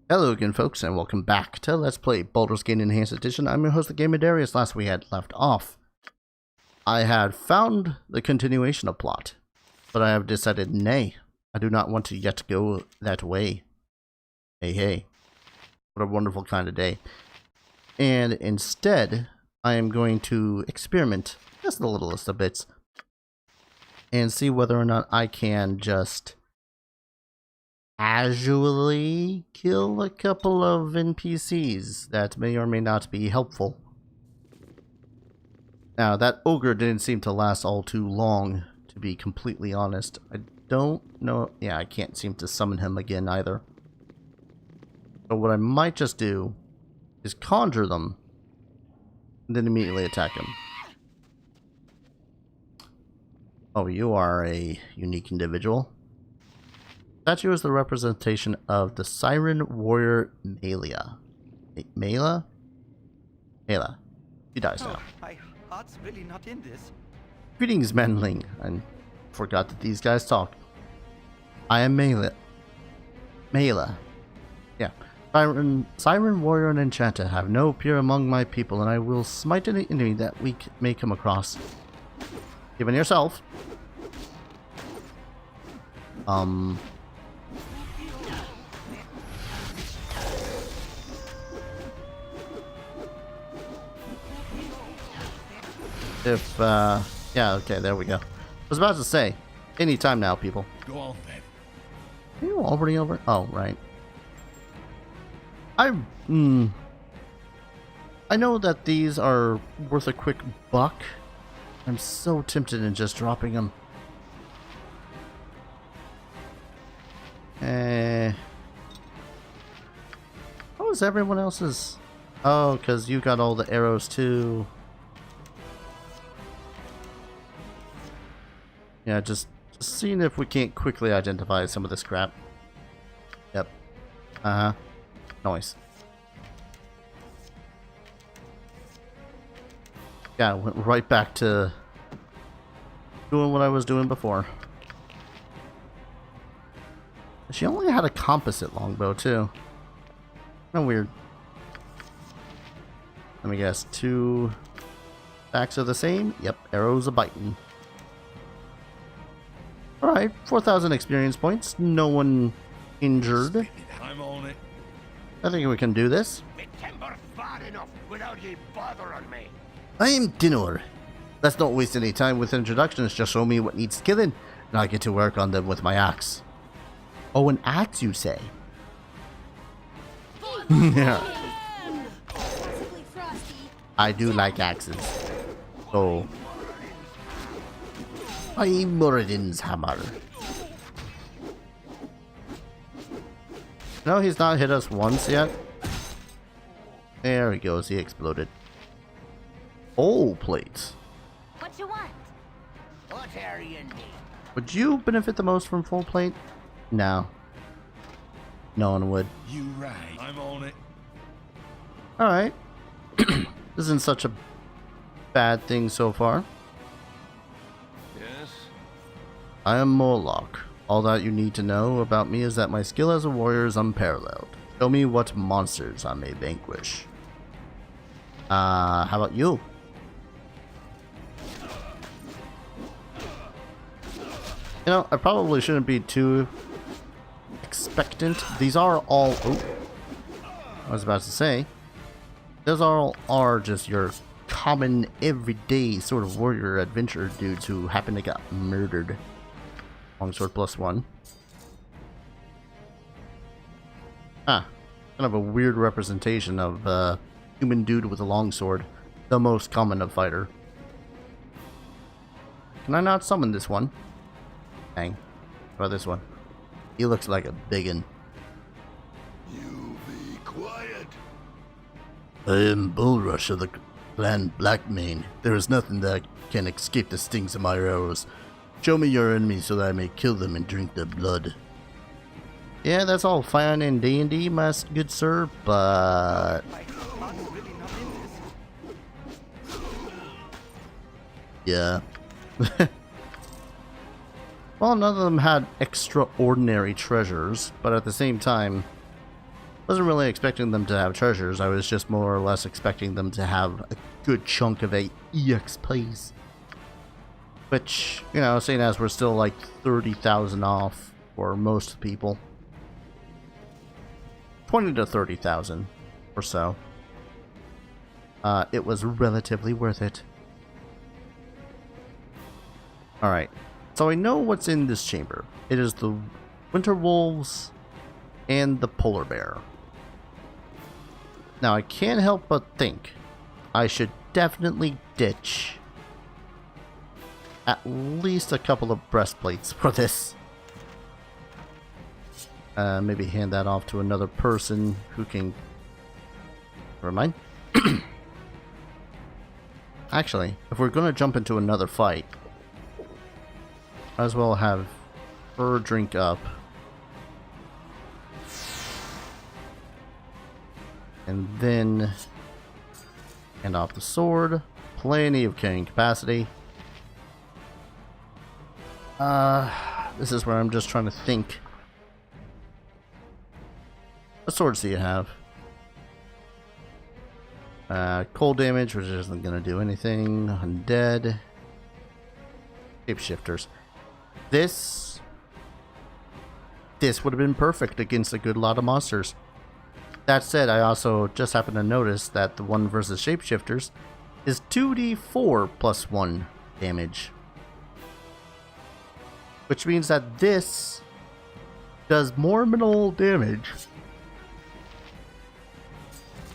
Hello again, folks, and welcome back to Let's Play Baldur's Gate Enhanced Edition. I'm your host, the Gamer Darius. Last we had left off, I had found the continuation of plot, but I have decided, nay, I do not want to yet go that way. Hey, what a wonderful kind of day. And instead, I am going to experiment just the littlest of bits and see whether or not I can just casually kill a couple of NPCs that may or may not be helpful. Now, that ogre didn't seem to last all too long, to be completely honest. I don't know. Yeah, I can't seem to summon him again either. So what I might just do is conjure them and then immediately attack him. Oh, you are a unique individual. Statue is the representation of the Siren Warrior Maela. Maela? Maela. She dies now. My heart's really not in this. Greetings, manling. I forgot that these guys talk. I am Maela. Maela. Yeah. Siren Warrior and Enchanter have no peer among my people, and I will smite any enemy that we may come across. Even yourself. Yeah, okay, there we go. I was about to say, anytime now, people. Go on then. Are you already over? Oh, right. I know that these are worth a quick buck. I'm so tempted in just dropping them. How was everyone else's? Oh, because you got all the arrows too. Yeah, just seeing if we can't quickly identify some of this crap. Yep. Noise. Yeah, I went right back to doing what I was doing before. She only had a composite longbow too. Kinda weird. Let me guess, two backs are the same? Yep, arrows a biting. Alright, 4,000 experience points. No one injured. I'm on it. I think we can do this. Timber far enough without ye bothering me. I am Dinor. Let's not waste any time with introductions. Just show me what needs killing, and I'll get to work on them with my axe. Oh, an axe, you say? Yeah. I do like axes. So, I'm Moradin's hammer. No, he's not hit us once yet. There he goes. He exploded. Oh, plates. What you want? What are you need? Would you benefit the most from full plate? No. No one would. You right. I'm on it. Alright. This isn't such a bad thing so far. Yes. I am Morlock. All that you need to know about me is that my skill as a warrior is unparalleled. Show me what monsters I may vanquish. How about you? You know, I probably shouldn't be too expectant. These are all... Oh, I was about to say. Those are just your common, everyday sort of warrior adventure dudes who happen to get murdered. Longsword +1. Kind of a weird representation of a human dude with a longsword. The most common of fighter. Can I not summon this one? Dang. How about this one? He looks like a biggin. You be quiet. I am Bullrush of the clan Blackmane. There is nothing that can escape the stings of my arrows. Show me your enemies so that I may kill them and drink their blood. Yeah, that's all fine in D&D, my good sir, but... My heart's really not in this. yeah. Well, none of them had extraordinary treasures, but at the same time, Wasn't really expecting them to have treasures. I was just more or less expecting them to have a good chunk of EXPs. Which, you know, seeing as we're still like 30,000 off for most people. 20 to 30,000 or so. It was relatively worth it. Alright, so I know what's in this chamber. It is the winter wolves and the polar bear. Now I can't help but think I should definitely ditch at least a couple of breastplates for this. Maybe hand that off to another person who can... Never mind. Actually, if we're gonna jump into another fight, might as well have her drink up. And then hand off the sword. Plenty of carrying capacity. This is where I'm just trying to think. What swords do you have? Cold damage, which isn't gonna do anything. Undead. Shapeshifters. This would have been perfect against a good lot of monsters. That said, I also just happened to notice that the one versus shapeshifters is 2d4 plus 1 damage. Which means that this does more minimal damage.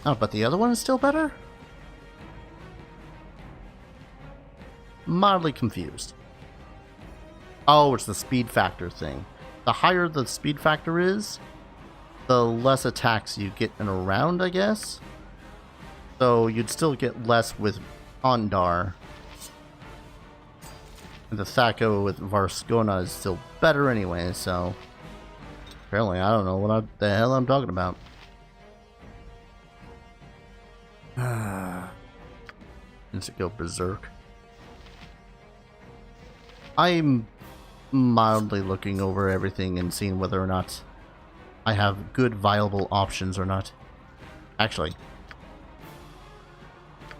Oh, but the other one is still better? Mildly confused. Oh, it's the speed factor thing. The higher the speed factor is, the less attacks you get in a round, I guess. So you'd still get less with Ondar. And the Thaco with Varskona is still better anyway, so... Apparently, I don't know what the hell I'm talking about. Needs to go berserk. I'm mildly looking over everything and seeing whether or not I have good viable options or not. Actually,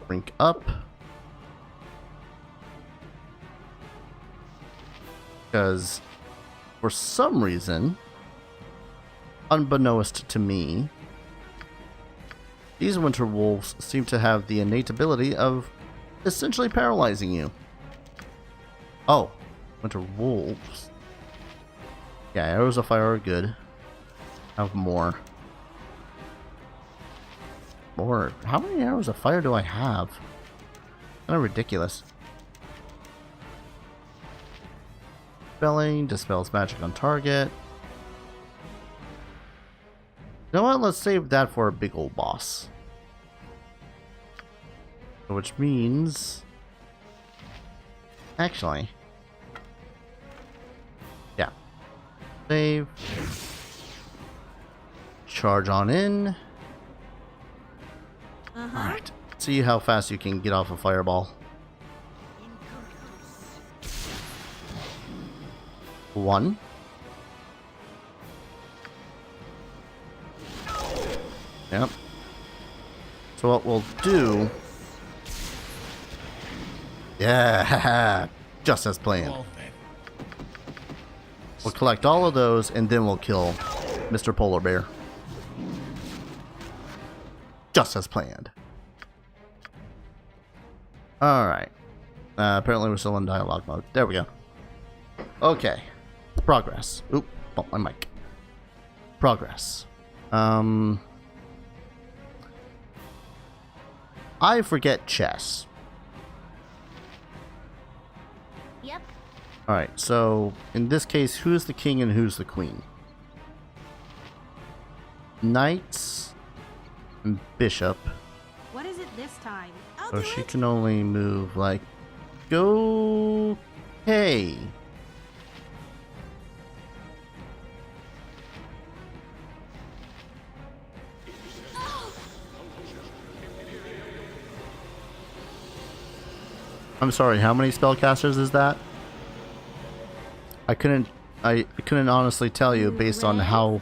drink up. Because for some reason, unbeknownst to me, these winter wolves seem to have the innate ability of essentially paralyzing you. Oh, winter wolves. Yeah, arrows of fire are good. Have more. More? How many arrows of fire do I have? Kind of ridiculous. Spelling dispels magic on target. You know what? Let's save that for a big old boss. Which means... Actually... Yeah. Save. Charge on in. Alright. See how fast you can get off a fireball. One. Yep. So what we'll do... Yeah, just as planned. We'll collect all of those and then we'll kill Mr. Polar Bear. Just as planned. Alright. Apparently we're still in dialogue mode. There we go. Okay. Progress. Oop, bump my mic. Progress. I forget chess. Yep. Alright, so in this case, who's the king and who's the queen? Knights and bishop. What is it this time? I'll So do she it. can only move like... Go... Hey. I'm sorry, how many spellcasters is that? I couldn't honestly tell you based on how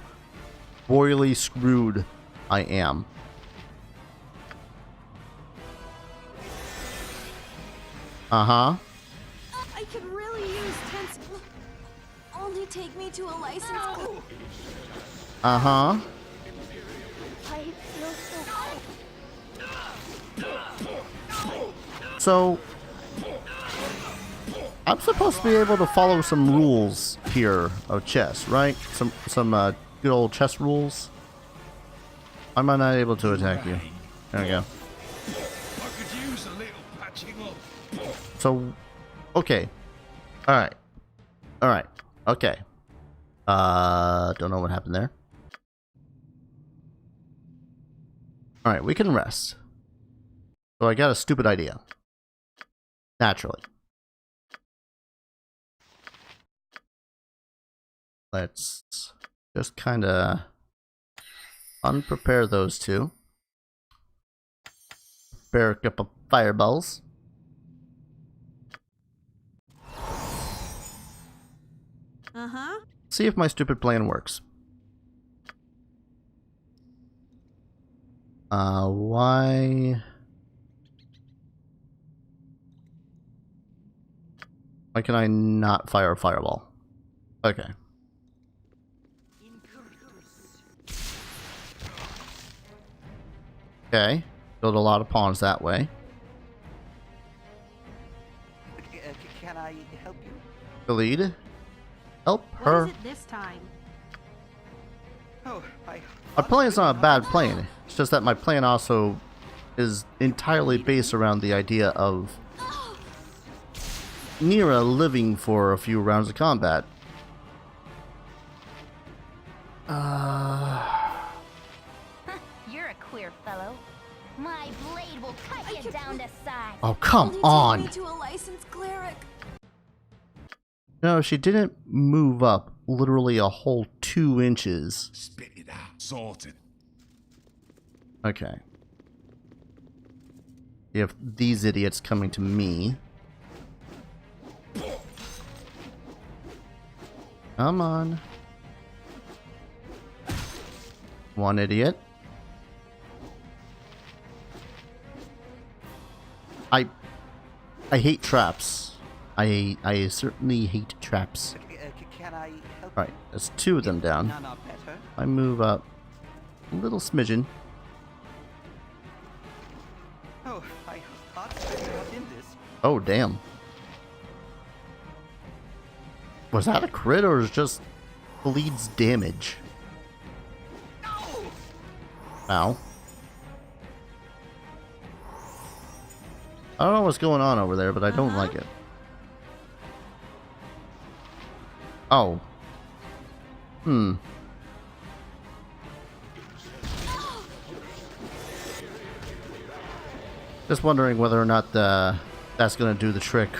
royally screwed I am. Uh-huh. I could really use 10 Only take me to a licensed Uh-huh. I feel so So, I'm supposed to be able to follow some rules here of chess, right? Some good old chess rules. Why am I not able to attack you? There we go. I could use a little patching up. So, okay. Alright. Alright. Okay. Don't know what happened there. Alright, we can rest. So I got a stupid idea. Naturally. Let's just kind of unprepare those two. Prepare a couple of fireballs. Uh-huh. See if my stupid plan works. Why can I not fire a fireball? Okay. Okay. Build a lot of pawns that way. Can I help you? The lead. Help What her. is it this time? Oh, My plan is not a bad plan. It's just that my plan also is entirely based around the idea of Nira living for a few rounds of combat. You're a queer fellow. My blade will cut you down to size. Oh, come Only on. take me to a licensed cleric. No, she didn't move up literally a whole 2 inches. Spit it out. Sorted. Okay. You have these idiots coming to me. Come on. One idiot. I hate traps. I certainly hate traps. Can I help? Alright, there's 2 of them down. None are better. I move up a little smidgen. Oh, my heart's really not in this. Oh, damn. Was that a crit or is just bleeds damage? Ow. I don't know what's going on over there, but I don't like it. Oh. Just wondering whether or not that's gonna do the trick.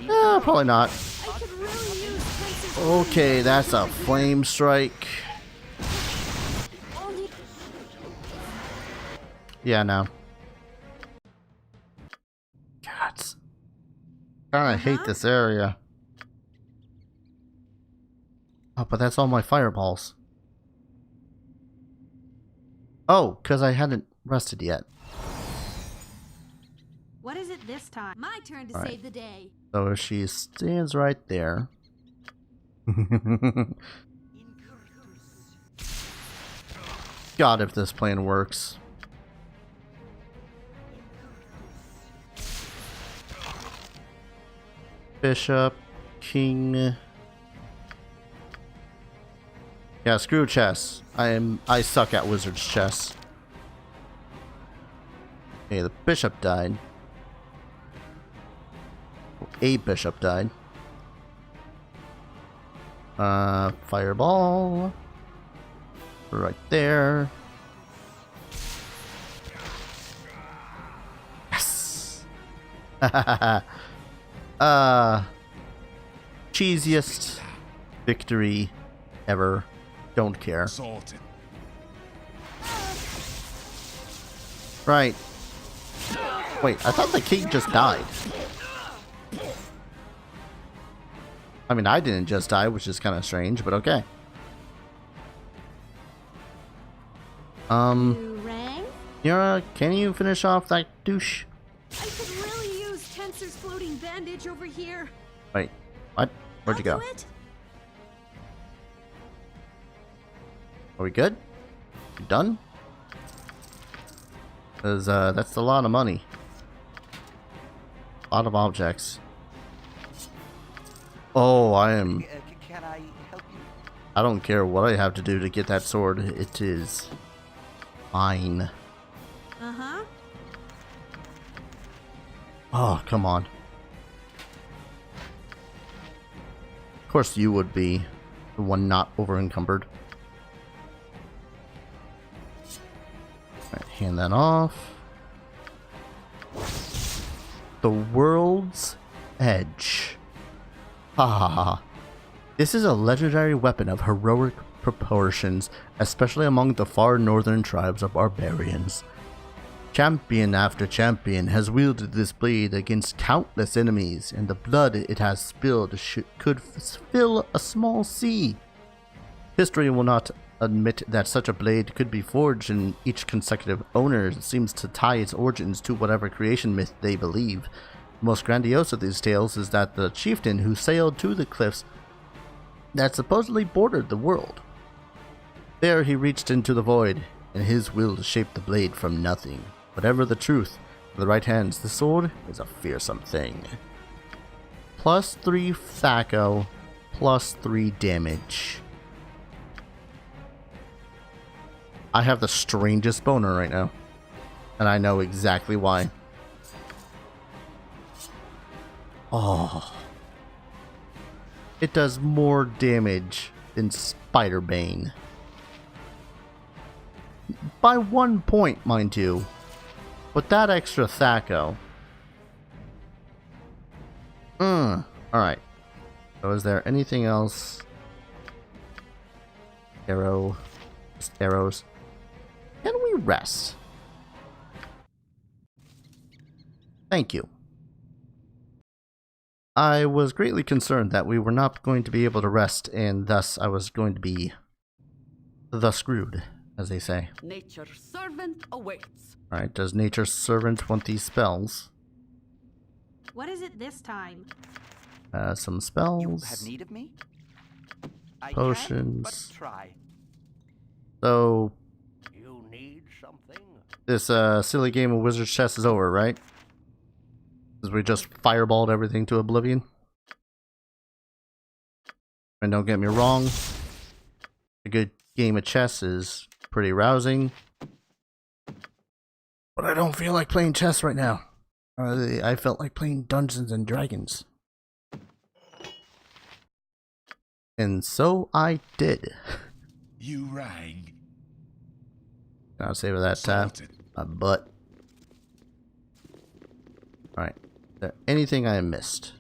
Probably not. I could really use 10 Okay, that's a flame strike. Only Yeah, no. God. I hate this area. Oh, but that's all my fireballs. Oh, because I hadn't rested yet. What is it this time? My turn to All right. save the day. So she stands right there. God, if this plan works. Bishop, king. Yeah, screw chess. I suck at wizard's chess. Okay, the bishop died. A bishop died. Fireball. Right there. Yes! Cheesiest victory ever. Don't care. Sorted. Right. Wait, I thought the king just died. I mean, I didn't just die, which is kind of strange, but okay. You rang? Yura, can you finish off that douche? I could really use Tensor's floating bandage over here. Wait, what? Where'd you I'll go? do it. Are we good? We done? Because that's a lot of money. A lot of objects. Oh, Can I help you? I don't care what I have to do to get that sword. It is mine. Uh-huh. Oh, come on. Of course you would be the one not over encumbered. Alright, hand that off. The world's edge. Ha ha ha. This is a legendary weapon of heroic proportions, especially among the far northern tribes of barbarians. Champion after champion has wielded this blade against countless enemies, and the blood it has spilled could fill a small sea. History will not admit that such a blade could be forged, and each consecutive owner seems to tie its origins to whatever creation myth they believe. The most grandiose of these tales is that the chieftain who sailed to the cliffs that supposedly bordered the world. There he reached into the void, and his will shaped the blade from nothing. Whatever the truth, with the right hands, the sword is a fearsome thing. +3 Thaco, +3 damage. I have the strangest boner right now, and I know exactly why. Oh. It does more damage than Spider-Bane. By 1 point, mind you. With that extra Thaco. Alright. So is there anything else? Arrow. Just arrows. Can we rest? Thank you. I was greatly concerned that we were not going to be able to rest, and thus I was going to be the screwed, as they say. Nature's servant awaits. Alright, does Nature's Servant want these spells? What is it this time? Some You spells. have need of me? I Potions. Can, but try. So, You need something? this silly game of Wizard's Chess is over, right? Because we just fireballed everything to oblivion. And don't get me wrong, a good game of chess is pretty rousing. But I don't feel like playing chess right now. I felt like playing Dungeons and Dragons. And so I did. You rang. I'll save that Sorted. my butt. Alright. Is there anything I missed?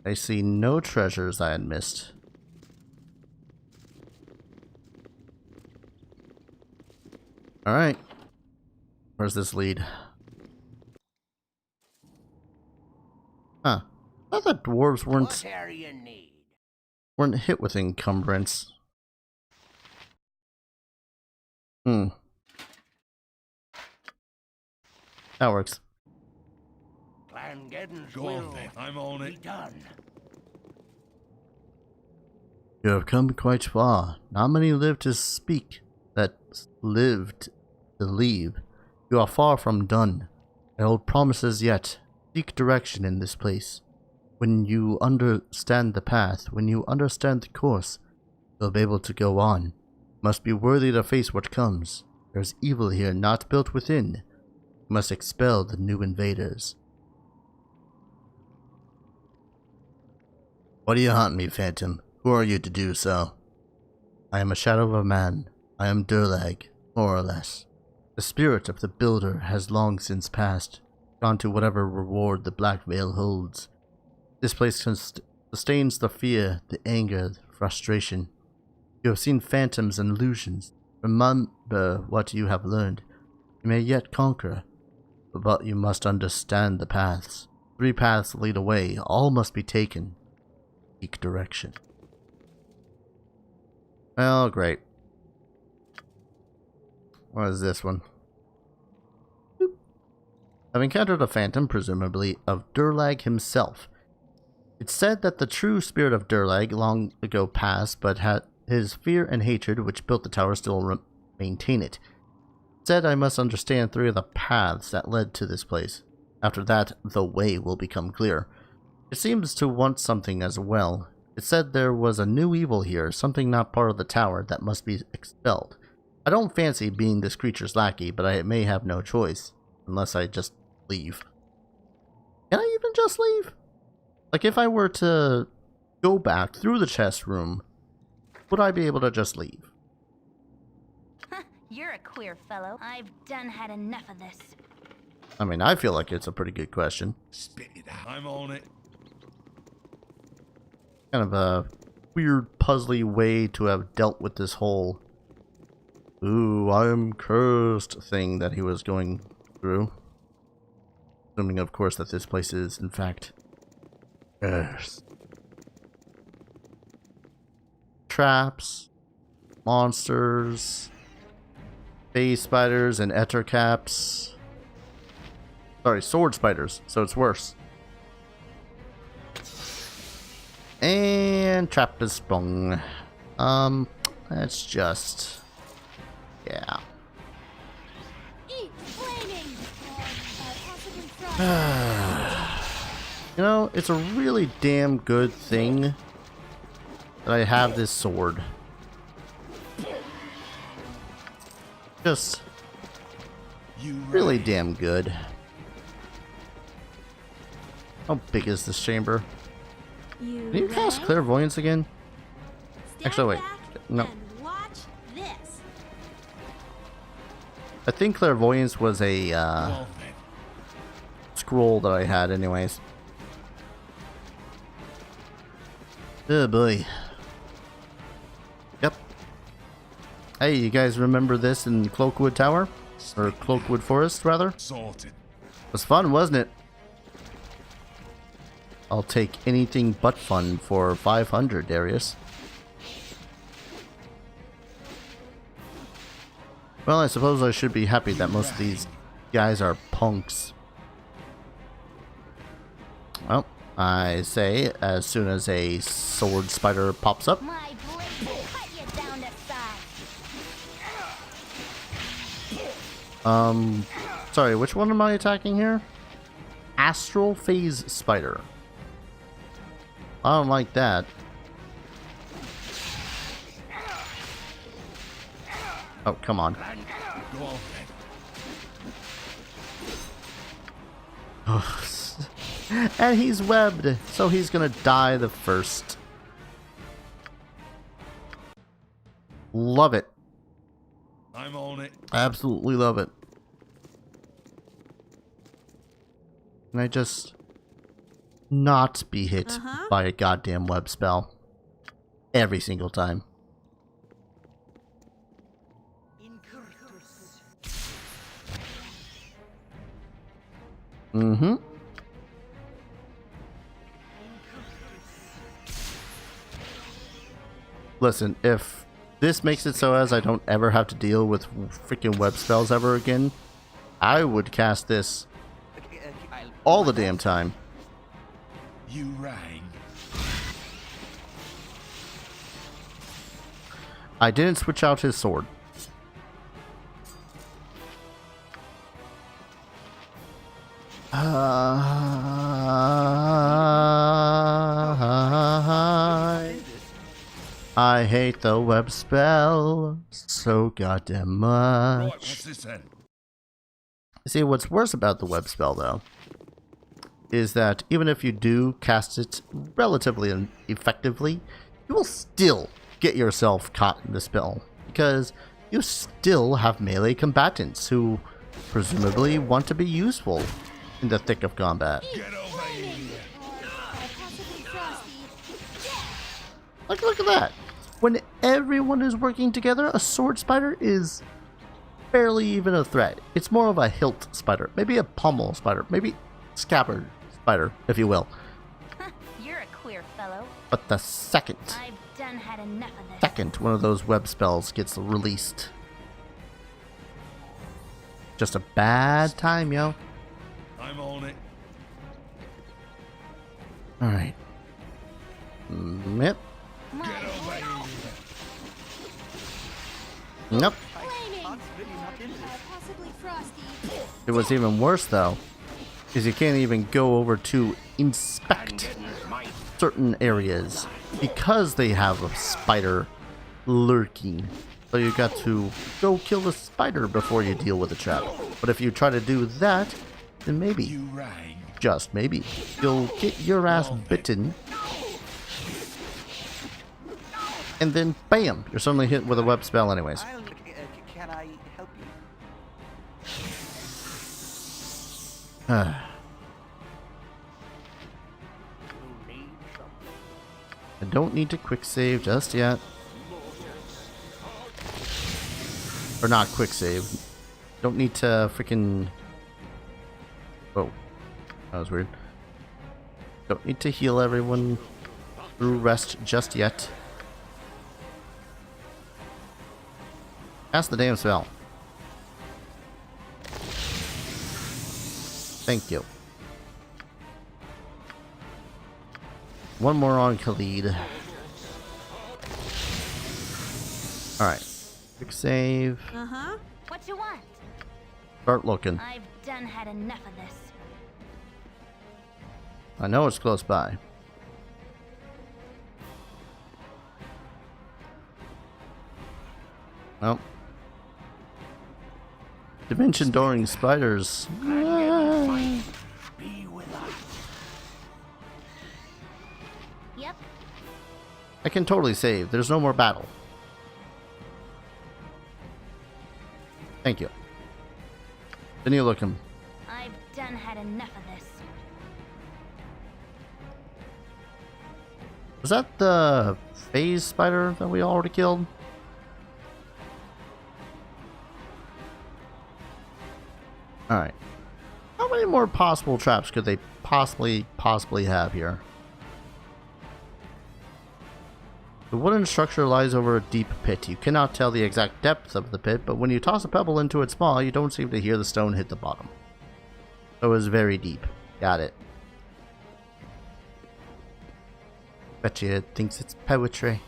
I see no treasures I had missed. Alright. Where's this lead? Huh. I thought dwarves What are you need? weren't hit with encumbrance. That works. Plangeddon's Go will on then, I'm on be it. done. You have come quite far. Not many live to speak that lived to leave. You are far from done. I hold promises yet. Seek direction in this place. When you understand the path, when you understand the course, you'll be able to go on. Must be worthy to face what comes. There's evil here not built within. You must expel the new invaders. What do you haunt me, Phantom? Who are you to do so? I am a shadow of a man. I am Durlag, more or less. The spirit of the builder has long since passed, gone to whatever reward the Black Veil holds. This place sustains the fear, the anger, the frustration. You have seen phantoms and illusions. Remember what you have learned. You may yet conquer, but you must understand the paths. 3 paths lead away. All must be taken. Seek direction. Well, great. What is this one? Boop. I've encountered a phantom, presumably of Durlag himself. It's said that the true spirit of Durlag long ago passed, but his fear and hatred which built the tower still maintain it. It said I must understand 3 of the paths that led to this place. After that, the way will become clear. It seems to want something as well. It said there was a new evil here, something not part of the tower that must be expelled. I don't fancy being this creature's lackey, but I may have no choice, unless I just leave. Can I even just leave? Like, if I were to go back through the chest room, would I be able to just leave? You're a queer fellow. I've done had enough of this. I mean, I feel like it's a pretty good question. Spit it out. I'm on it. Kind of a weird, puzzly way to have dealt with this whole "ooh, I'm cursed" thing that he was going through. Assuming, of course, that this place is, in fact, cursed. Traps, monsters, phase spiders, and ettercaps. Sorry, sword spiders, so it's worse. And trap is sprung. That's just... yeah. Eat flaming! Possibly frosty. You know, it's a really damn good thing that I have this sword. Just You really rang. damn good. How big is this chamber? Can you cast clairvoyance again? Actually, wait. No. And watch this. I think clairvoyance was a Well then. scroll that I had anyways. Oh boy. Yep. Hey, you guys remember this in Cloakwood Tower? Or Cloakwood Forest, rather? Sorted. It was fun, wasn't it? I'll take anything but fun for 500, Darius. Well, I suppose I should be happy that most of these guys are punks. Well, I say, as soon as a sword spider pops up. My blade will cut you down to size. Sorry, which one am I attacking here? Astral Phase Spider. I don't like that. Oh, come on. Go on then. And he's webbed, so he's gonna die the first. Love it. I'm on it. Absolutely love it. Can I just not be hit by a goddamn web spell every single time? Mm-hmm. Listen, if this makes it so as I don't ever have to deal with freaking web spells ever again, I would cast this all the damn time. You rang. I didn't switch out his sword. I hate the web spell so goddamn Right, much. what's this then? See, what's worse about the web spell, though, is that even if you do cast it relatively effectively, you will still get yourself caught in the spell, because you still have melee combatants who presumably want to be useful in the thick of combat. Get over here. Possibly frosty. Like, look at that. When everyone is working together, a sword spider is barely even a threat. It's more of a hilt spider, maybe a pommel spider, maybe scabbard spider, if you will. You're a queer fellow. But the second I've done had enough of this. one of those web spells gets released, Just a bad time, yo. I'm on it. Alright. Yep. Get over here. Nope. Flaming! Heart's really not in this. Possibly frosty. It was even worse though, because you can't even go over to inspect certain areas because they have a spider lurking. So you got to go kill the spider before you deal with the trap. But if you try to do that, then maybe, You rang. just maybe, you'll get your ass bitten. And then bam, you're suddenly hit with a web spell anyways. Can I help you? I don't need to quick save just yet. Or not quick save. Don't need to freaking. Whoa. That was weird. Don't need to heal everyone through rest just yet. Cast the damn spell. Thank you. One more on Khalid. Alright. Quick save. Uh-huh. What you want? Start looking. I've done had enough of this. I know it's close by. Nope. Dimension dooring spiders. Be with us. Yep. I can totally save. There's no more battle. Thank you. Continue looking. I've done had enough of this. Was that the phase spider that we already killed? Alright. How many more possible traps could they possibly have here? The wooden structure lies over a deep pit. You cannot tell the exact depth of the pit, but when you toss a pebble into its maw, you don't seem to hear the stone hit the bottom. So it was very deep. Got it. Bet you it thinks it's poetry.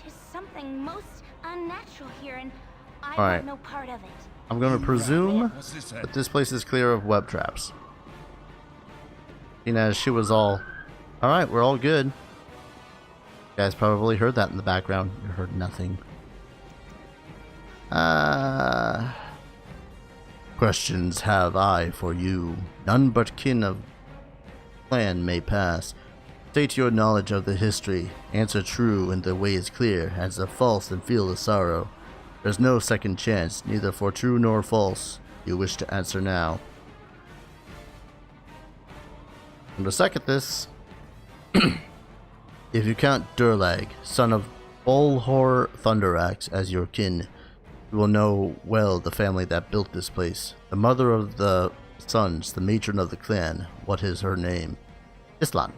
Tis something most unnatural here, and I All right. want no part of it. I'm going to presume What's this? that this place is clear of web traps. Seeing as she was all, alright, we're all good. You guys probably heard that in the background. You heard nothing. Questions have I for you. None but kin of clan may pass. State your knowledge of the history. Answer true and the way is clear. Answer false and feel the sorrow. There's no second chance, neither for true nor false. You wish to answer now. And to second this, if you count Durlag, son of Baldur Thunderaxe, as your kin, you will know well the family that built this place. The mother of the sons, the matron of the clan. What is her name? Islan.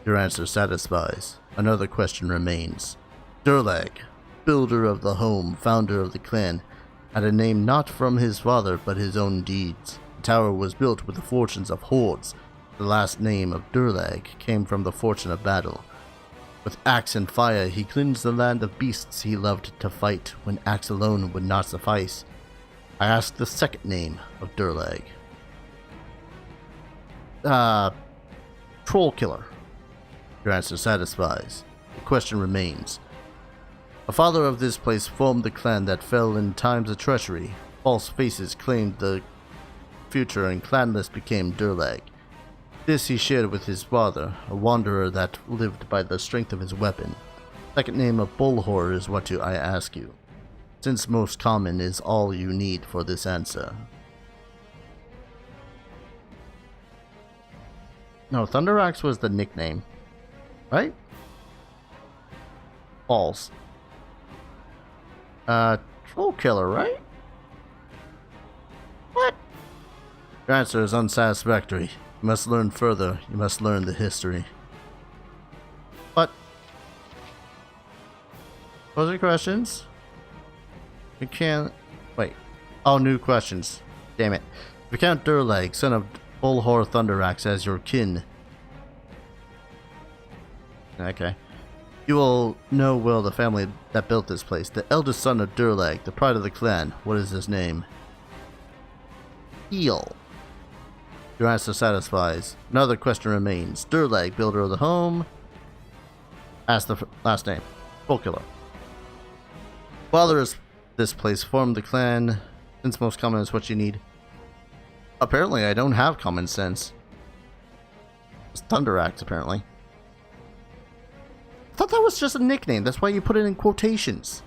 Your answer satisfies. Another question remains. Durlag, builder of the home, founder of the clan, had a name not from his father but his own deeds. The tower was built with the fortunes of hordes. The last name of Durlag came from the fortune of battle. With axe and fire he cleansed the land of beasts he loved to fight when axe alone would not suffice. I ask the second name of Durlag. Troll killer. Your answer satisfies. The question remains. The father of this place formed the clan that fell in times of treachery. False faces claimed the future and clanless became Durlag. This he shared with his father, a wanderer that lived by the strength of his weapon. Second name of Baldur is what I ask you, since most common is all you need for this answer. No, Thunderaxe was the nickname, right? False. Troll killer, right? What? Your answer is unsatisfactory. You must learn further. You must learn the history. What? Further questions? You can't... Wait. Oh, new questions. Damn it. If you count Durlag, son of Bullhor Thunderaxe, as your kin. Okay. You will know well the family that built this place. The eldest son of Durlag, the pride of the clan. What is his name? Heel. Your answer satisfies. Another question remains. Durlag, builder of the home. Ask the last name. Folkiller. Father is this place formed the clan, since most common is what you need. Apparently I don't have common sense. It's Thunderaxe, apparently. I thought that was just a nickname, that's why you put it in quotations.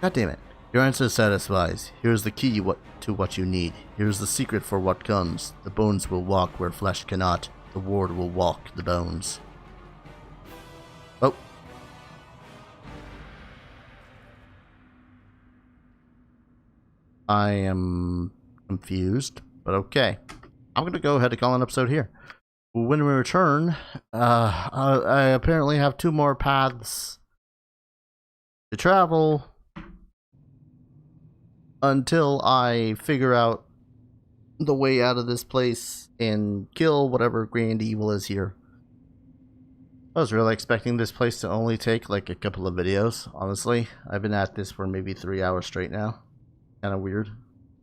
God damn it. Your answer satisfies. Here's the key to what you need. Here's the secret for what comes. The bones will walk where flesh cannot. The ward will walk the bones. Oh. I am confused, but okay. I'm going to go ahead and call an episode here. When we return, I apparently have 2 more paths to travel until I figure out the way out of this place and kill whatever grand evil is here. I was really expecting this place to only take like a couple of videos, honestly. I've been at this for maybe 3 hours straight now. Kind of weird.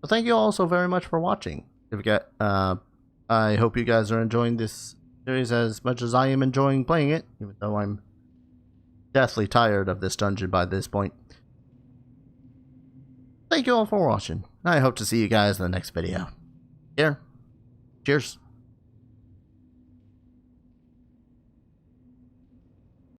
But thank you all so very much for watching. If you got, I hope you guys are enjoying this series as much as I am enjoying playing it, even though I'm deathly tired of this dungeon by this point. Thank you all for watching. I hope to see you guys in the next video. Here. Cheers.